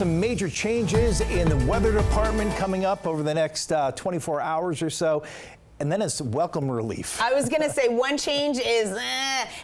Some major changes in the weather department coming up over the next 24 hours or so. And then it's welcome relief. I was going to say one change is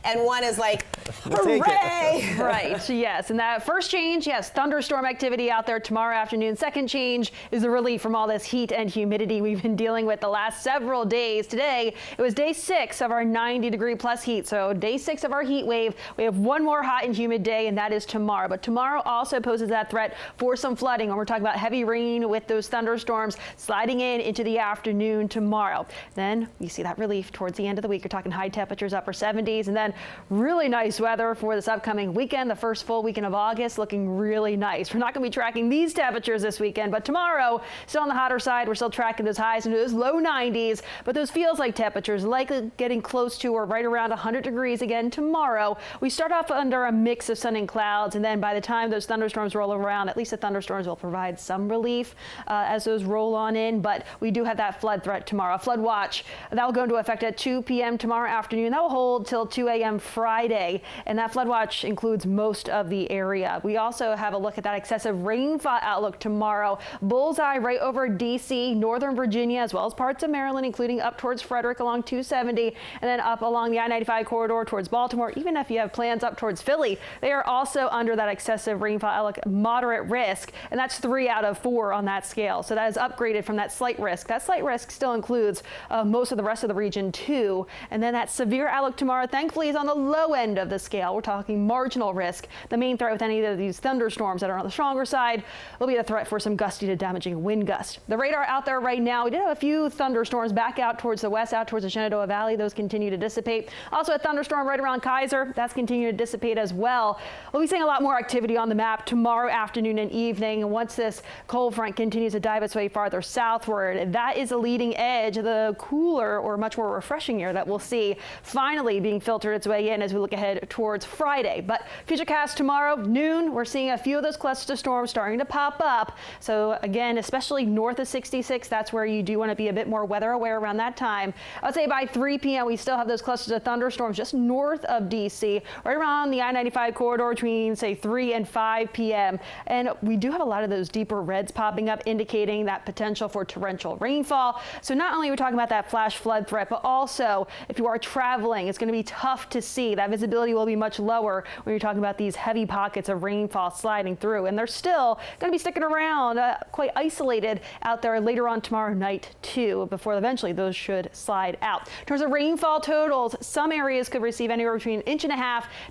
and one is like, hooray! Right, yes. And that first change, yes, thunderstorm activity out there tomorrow afternoon. Second change is the relief from all this heat and humidity we've been dealing with the last several days. Today, it was day 6 of our 90-degree-plus heat. So day 6 of our heat wave. We have one more hot and humid day, and that is tomorrow. But tomorrow also poses that threat for some flooding when we're talking about heavy rain with those thunderstorms sliding in into the afternoon tomorrow. Then you see that relief towards the end of the week. You're talking high temperatures, upper 70s, and then really nice weather for this upcoming weekend. The first full weekend of August looking really nice. We're not going to be tracking these temperatures this weekend, but tomorrow, still on the hotter side, we're still tracking those highs into those low 90s, but those feels like temperatures likely getting close to or right around 100 degrees again tomorrow. We start off under a mix of sun and clouds, and then by the time those thunderstorms roll around, at least the thunderstorms will provide some relief as those roll on in, but we do have that flood threat tomorrow. Flood watch. That will go into effect at 2 p.m. tomorrow afternoon. That will hold till 2 a.m. Friday, and that flood watch includes most of the area. We also have a look at that excessive rainfall outlook tomorrow. Bullseye right over D.C., Northern Virginia, as well as parts of Maryland, including up towards Frederick along 270, and then up along the I-95 corridor towards Baltimore. Even if you have plans up towards Philly, they are also under that excessive rainfall outlook, moderate risk, and that's 3 out of 4 on that scale. So that is upgraded from that slight risk. That slight risk still includes most of the rest of the region too. And then that severe outlook tomorrow, thankfully, is on the low end of the scale. We're talking marginal risk. The main threat with any of these thunderstorms that are on the stronger side will be a threat for some gusty to damaging wind gusts. The radar out there right now, we did have a few thunderstorms back out towards the west, out towards the Shenandoah Valley. Those continue to dissipate. Also a thunderstorm right around Kaiser. That's continuing to dissipate as well. We'll be seeing a lot more activity on the map tomorrow afternoon and evening. And once this cold front continues to dive its way farther southward, that is a leading edge of the cooler or much more refreshing air that we'll see finally being filtered its way in as we look ahead towards Friday. But futurecast tomorrow noon, we're seeing a few of those clusters of storms starting to pop up. So again, especially north of 66, that's where you do want to be a bit more weather aware around that time. I'd say by 3 p.m. we still have those clusters of thunderstorms just north of D.C., right around the I-95 corridor between say 3 and 5 p.m. And we do have a lot of those deeper reds popping up, indicating that potential for torrential rainfall. So not only are we talking about that flash flood threat, but also if you are traveling, it's going to be tough to see. That visibility will be much lower when you're talking about these heavy pockets of rainfall sliding through. And they're still going to be sticking around quite isolated out there later on tomorrow night too, before eventually those should slide out. In terms of rainfall totals, some areas could receive anywhere between 1.5 inches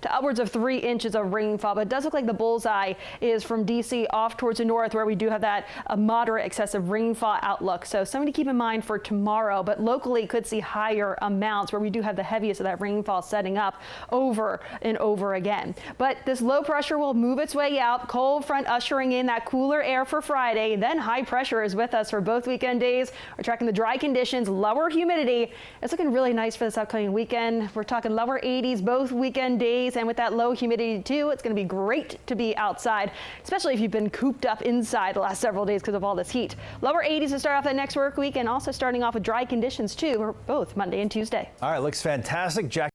to upwards of 3 inches of rainfall, but it does look like the bullseye is from D.C. off towards the north, where we do have that moderate excessive rainfall outlook. So something to keep in mind for tomorrow, but locally could see higher amounts where we do have the heaviest of that rainfall setting up over and over again. But this low pressure will move its way out, cold front ushering in that cooler air for Friday. Then high pressure is with us for both weekend days. We're tracking the dry conditions, lower humidity. It's looking really nice for this upcoming weekend. We're talking lower 80s both weekend days, and with that low humidity too, it's going to be great to be outside, especially if you've been cooped up inside the last several days because of all this heat. Lower 80s to start off that next work week, and also starting off with dry conditions too, both Monday and Tuesday. All right, looks fantastic. Jack